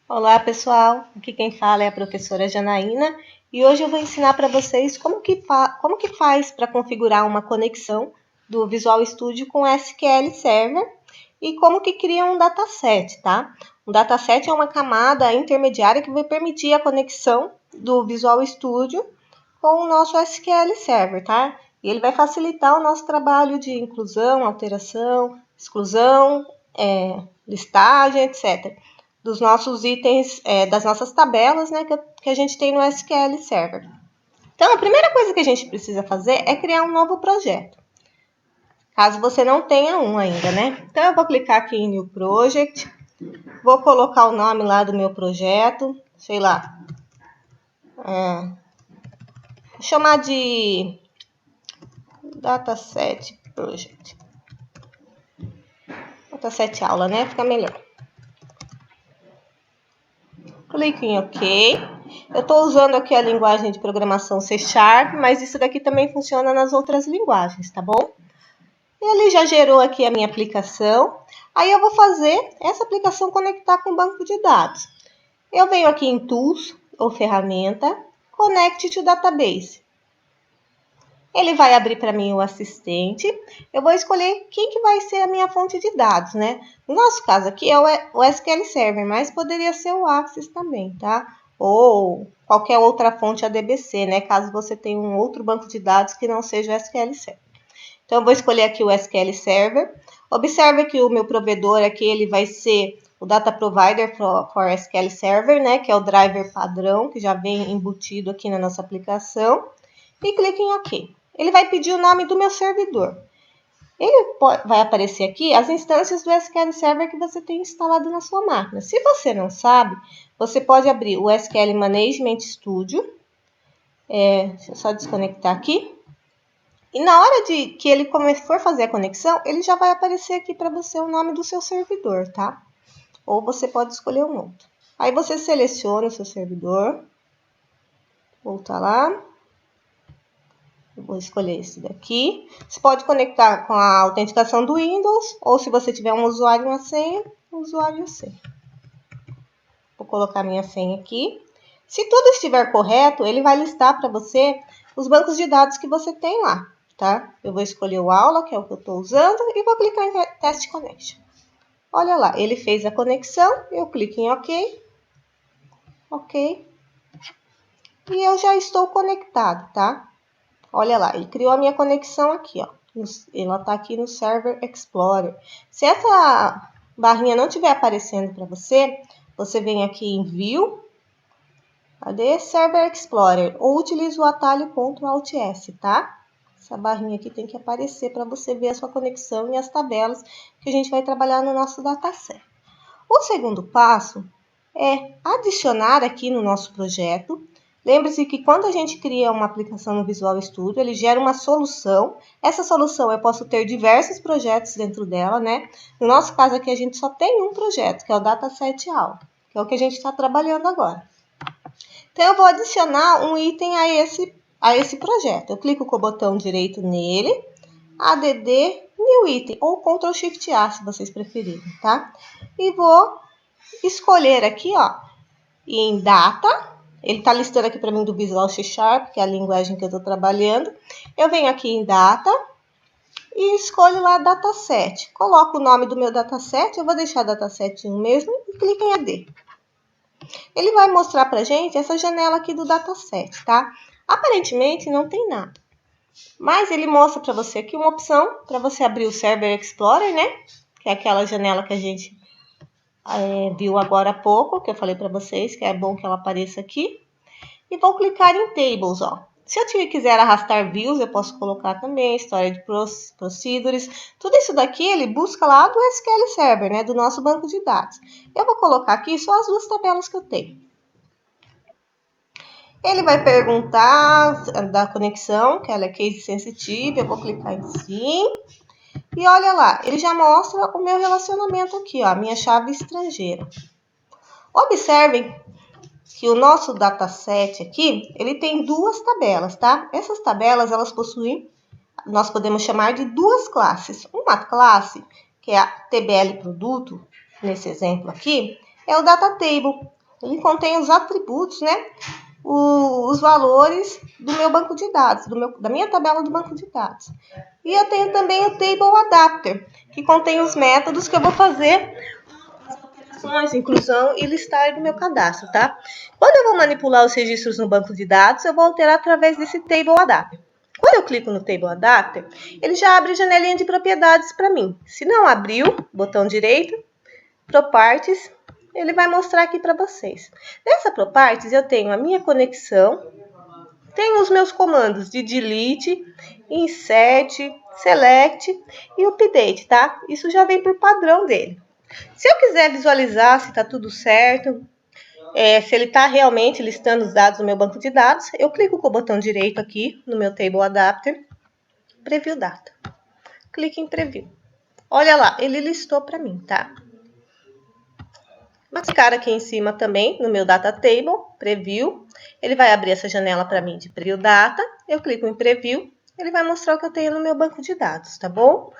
Olá pessoal, aqui quem fala é a professora Janaína e hoje eu vou ensinar para vocês como que faz para configurar uma conexão do Visual Studio com SQL Server e como que cria um dataset, tá? Um dataset é uma camada intermediária que vai permitir a conexão do Visual Studio com o nosso SQL Server, tá? E ele vai facilitar o nosso trabalho de inclusão, alteração, exclusão, listagem, etc. Dos nossos itens, das nossas tabelas, né, que a gente tem no SQL Server. Então, a primeira coisa que a gente precisa fazer é criar um novo projeto. Caso você não tenha um ainda, né? Então, eu vou clicar aqui em New Project. Vou colocar o nome lá do meu projeto. Sei lá. Vou chamar de Dataset Project. Dataset aula, né? Fica melhor. Clique em OK. Eu estou usando aqui a linguagem de programação C#, mas isso daqui também funciona nas outras linguagens, tá bom? Ele já gerou aqui a minha aplicação. Aí eu vou fazer essa aplicação conectar com o banco de dados. Eu venho aqui em Tools, ou Ferramenta, Connect to Database. Ele vai abrir para mim o assistente. Eu vou escolher quem que vai ser a minha fonte de dados, né? No nosso caso aqui é o SQL Server, mas poderia ser o Access também, tá? Ou qualquer outra fonte ADBC, né? Caso você tenha um outro banco de dados que não seja o SQL Server. Então, eu vou escolher aqui o SQL Server. Observe que o meu provedor aqui, ele vai ser o Data Provider for SQL Server, né? Que é o driver padrão, que já vem embutido aqui na nossa aplicação. E clique em OK. Ele vai pedir o nome do meu servidor. Ele vai aparecer aqui as instâncias do SQL Server que você tem instalado na sua máquina. Se você não sabe, você pode abrir o SQL Management Studio. Deixa eu só desconectar aqui. E na hora de que ele for fazer a conexão, ele já vai aparecer aqui para você o nome do seu servidor, tá? Ou você pode escolher um outro. Aí você seleciona o seu servidor. Voltar lá. Eu vou escolher esse daqui. Você pode conectar com a autenticação do Windows, ou se você tiver um usuário e uma senha, um usuário e uma senha. Vou colocar minha senha aqui. Se tudo estiver correto, ele vai listar para você os bancos de dados que você tem lá, tá? Eu vou escolher o aula, que é o que eu estou usando, e vou clicar em Test Connection. Olha lá, ele fez a conexão, eu clico em OK. OK. E eu já estou conectado, tá? Olha lá, ele criou a minha conexão aqui, ó. Ela está aqui no Server Explorer. Se essa barrinha não estiver aparecendo para você, você vem aqui em View. Cadê? Server Explorer. Ou utilize o atalho Ctrl+Alt+S, tá? Essa barrinha aqui tem que aparecer para você ver a sua conexão e as tabelas que a gente vai trabalhar no nosso dataset. O segundo passo é adicionar aqui no nosso projeto. Lembre-se que quando a gente cria uma aplicação no Visual Studio, ele gera uma solução. Essa solução eu posso ter diversos projetos dentro dela, né? No nosso caso aqui, a gente só tem um projeto, que é o Dataset Aula, que é o que a gente está trabalhando agora. Então, eu vou adicionar um item a esse projeto. Eu clico com o botão direito nele, ADD, New Item, ou Ctrl+Shift+A, se vocês preferirem, tá? E vou escolher aqui, ó, em Data. Ele está listando aqui para mim do Visual C#, que é a linguagem que eu estou trabalhando. Eu venho aqui em Data e escolho lá Dataset. Coloco o nome do meu dataset, eu vou deixar Dataset 1 mesmo e clico em AD. Ele vai mostrar para a gente essa janela aqui do dataset, tá? Aparentemente não tem nada. Mas ele mostra para você aqui uma opção para você abrir o Server Explorer, né? Que é aquela janela que a gente viu agora há pouco, que eu falei para vocês, que é bom que ela apareça aqui. E vou clicar em Tables, ó. Se eu quiser arrastar views, eu posso colocar também história de procedures. Tudo isso daqui ele busca lá do SQL Server, né? Do nosso banco de dados. Eu vou colocar aqui só as duas tabelas que eu tenho. Ele vai perguntar da conexão, que ela é case sensitive. Eu vou clicar em sim. E olha lá, ele já mostra o meu relacionamento aqui, ó, a minha chave estrangeira. Observem que o nosso dataset aqui, ele tem duas tabelas, tá? Essas tabelas, elas possuem, nós podemos chamar de duas classes. Uma classe, que é a TBL produto, nesse exemplo aqui, é o data table. Ele contém os atributos, né? Os valores do meu banco de dados, da minha tabela do banco de dados. E eu tenho também o Table Adapter, que contém os métodos que eu vou fazer as operações, inclusão e listar do meu cadastro, tá? Quando eu vou manipular os registros no banco de dados, eu vou alterar através desse Table Adapter. Quando eu clico no Table Adapter, ele já abre a janelinha de propriedades para mim. Se não abriu, botão direito, Properties, ele vai mostrar aqui para vocês. Nessa Properties eu tenho a minha conexão, tenho os meus comandos de delete, insert, select e update, tá? Isso já vem por padrão dele. Se eu quiser visualizar se está tudo certo, se ele está realmente listando os dados no meu banco de dados, eu clico com o botão direito aqui no meu Table Adapter, Preview Data. Clique em Preview. Olha lá, ele listou para mim, tá? Vou clicar aqui em cima também no meu Data Table, Preview. Ele vai abrir essa janela para mim de Preview Data. Eu clico em Preview, ele vai mostrar o que eu tenho no meu banco de dados, tá bom?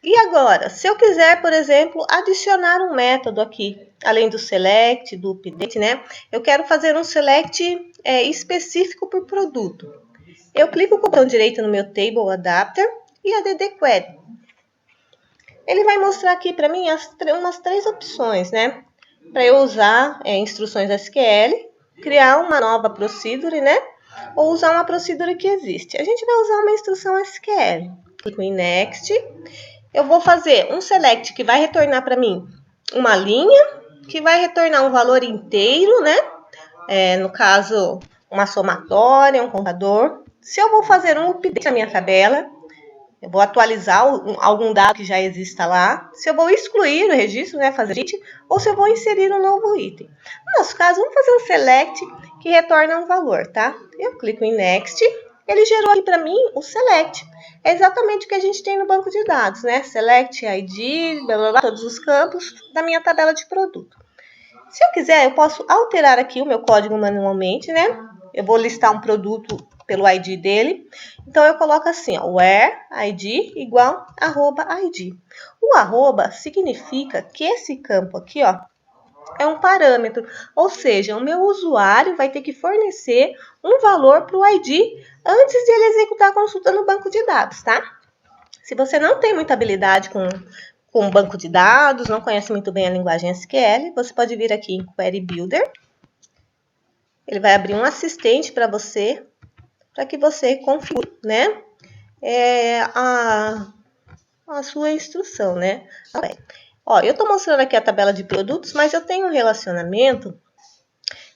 E agora, se eu quiser, por exemplo, adicionar um método aqui, além do select, do update, né? Eu quero fazer um select específico por produto. Eu clico com o botão direito no meu Table Adapter e add query. Ele vai mostrar aqui para mim umas 3 opções, né? Para eu usar instruções SQL, criar uma nova procedure, né? Ou usar uma procedure que existe. A gente vai usar uma instrução SQL. Clico em Next. Eu vou fazer um select que vai retornar para mim uma linha, que vai retornar um valor inteiro, né? No caso, uma somatória, um contador. Se eu vou fazer um update na minha tabela, eu vou atualizar algum dado que já exista lá. Se eu vou excluir o registro, né, fazer it, ou se eu vou inserir um novo item. No nosso caso, vamos fazer um select que retorna um valor, tá? Eu clico em Next. Ele gerou aqui para mim o select. É exatamente o que a gente tem no banco de dados, né? Select, ID, blá, blá, blá, todos os campos da minha tabela de produto. Se eu quiser, eu posso alterar aqui o meu código manualmente, né? Eu vou listar um produto pelo ID dele. Então, eu coloco assim, ó, where ID igual @ID. O arroba significa que esse campo aqui, ó, é um parâmetro. Ou seja, o meu usuário vai ter que fornecer um valor para o ID antes de ele executar a consulta no banco de dados, tá? Se você não tem muita habilidade com banco de dados, não conhece muito bem a linguagem SQL, você pode vir aqui em Query Builder. Ele vai abrir um assistente para que você configure, né, a sua instrução, né? Ó, eu estou mostrando aqui a tabela de produtos, mas eu tenho um relacionamento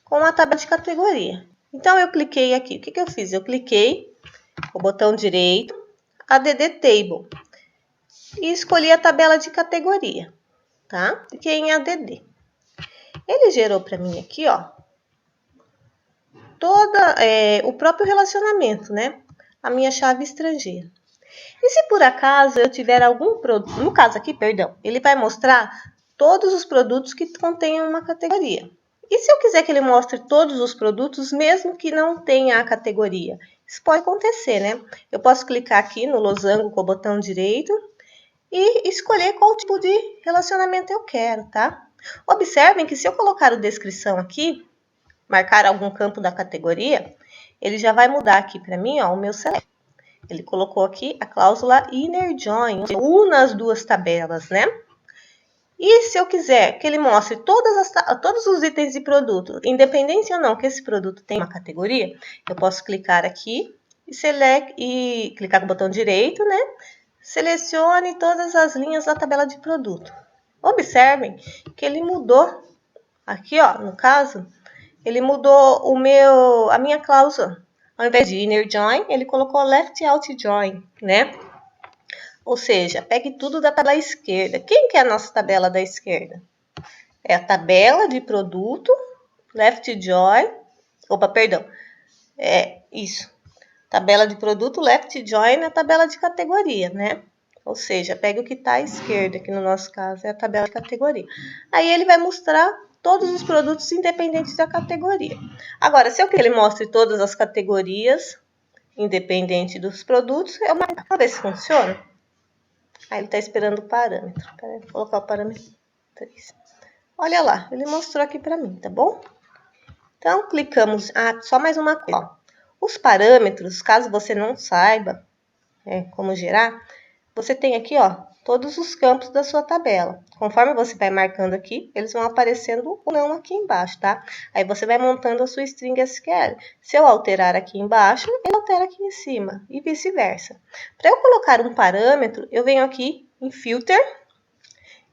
com a tabela de categoria. Então, eu cliquei aqui. O que eu fiz? Eu cliquei com o botão direito, Add Table, e escolhi a tabela de categoria, tá? Cliquei em ADD. Ele gerou para mim aqui, ó, o próprio relacionamento, né? A minha chave estrangeira. E se por acaso eu tiver algum produto, no caso aqui, perdão, ele vai mostrar todos os produtos que contêm uma categoria. E se eu quiser que ele mostre todos os produtos, mesmo que não tenha a categoria? Isso pode acontecer, né? Eu posso clicar aqui no losango com o botão direito e escolher qual tipo de relacionamento eu quero, tá? Observem que se eu colocar a descrição aqui, marcar algum campo da categoria, ele já vai mudar aqui para mim, ó, o meu select. Ele colocou aqui a cláusula inner join, una as duas tabelas, né? E se eu quiser que ele mostre todos os itens de produto, independente ou não que esse produto tenha uma categoria, eu posso clicar aqui e clicar com o botão direito, né? Selecione todas as linhas da tabela de produto. Observem que ele mudou aqui, ó, no caso, ele mudou a minha cláusula. Ao invés de inner join, ele colocou left out join, né? Ou seja, pegue tudo da tabela esquerda. Quem que é a nossa tabela da esquerda? É a tabela de produto, left join. Opa, perdão. É isso. Tabela de produto, left join, a tabela de categoria, né? Ou seja, pegue o que está à esquerda, que no nosso caso é a tabela de categoria. Aí ele vai mostrar todos os produtos independentes da categoria. Agora, se eu quero que ele mostre todas as categorias, independente dos produtos, eu marco para ver se funciona. Aí ele está esperando o parâmetro. Vou colocar o parâmetro 3. Olha lá, ele mostrou aqui para mim, tá bom? Então, clicamos... só mais uma coisa. Ó. Os parâmetros, caso você não saiba como gerar, você tem aqui, ó, todos os campos da sua tabela. Conforme você vai marcando aqui, eles vão aparecendo ou não aqui embaixo, tá? Aí você vai montando a sua string SQL. Se eu alterar aqui embaixo, ele altera aqui em cima e vice-versa. Para eu colocar um parâmetro, eu venho aqui em Filter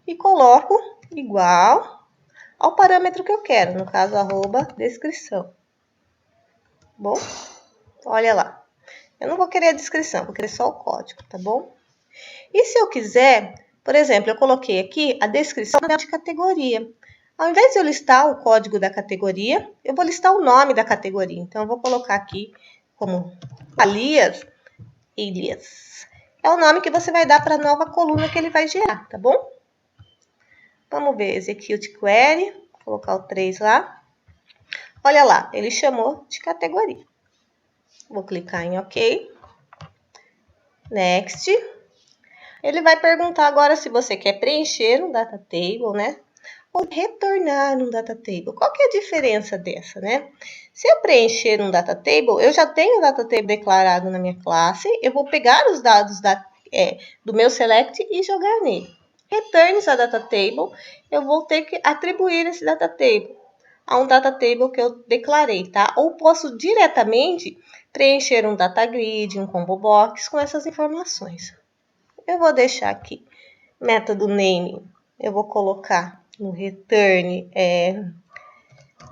e coloco igual ao parâmetro que eu quero, no caso, @descrição. Bom, olha lá. Eu não vou querer a descrição, vou querer só o código, tá bom? E se eu quiser, por exemplo, eu coloquei aqui a descrição de categoria. Ao invés de eu listar o código da categoria, eu vou listar o nome da categoria. Então, eu vou colocar aqui como alias. É o nome que você vai dar para a nova coluna que ele vai gerar, tá bom? Vamos ver, execute query, vou colocar o 3 lá. Olha lá, ele chamou de categoria. Vou clicar em OK. Next. Ele vai perguntar agora se você quer preencher um data table, né? Ou retornar um data table. Qual que é a diferença dessa, né? Se eu preencher um data table, eu já tenho o data table declarado na minha classe. Eu vou pegar os dados do meu select e jogar nele. Returns a data table, eu vou ter que atribuir esse data table a um data table que eu declarei, tá? Ou posso diretamente preencher um data grid, um combo box com essas informações. Eu vou deixar aqui método name, eu vou colocar no return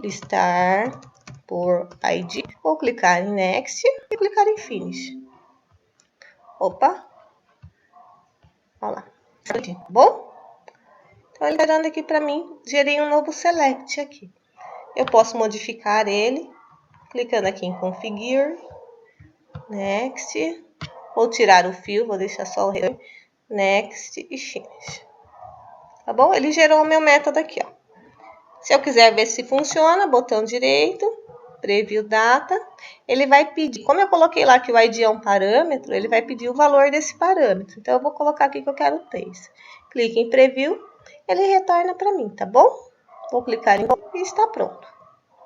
listar por ID. Vou clicar em next e clicar em finish. Opa! Olha lá. Tá bom? Então, ele está dando aqui para mim, gerei um novo select aqui. Eu posso modificar ele, clicando aqui em configure, next, vou tirar o fio, vou deixar só o return, next e finish. Tá bom? Ele gerou o meu método aqui, ó. Se eu quiser ver se funciona, botão direito, preview data, ele vai pedir, como eu coloquei lá que o ID é um parâmetro, ele vai pedir o valor desse parâmetro. Então, eu vou colocar aqui que eu quero 3. Clique em preview, ele retorna para mim, tá bom? Vou clicar em e está pronto.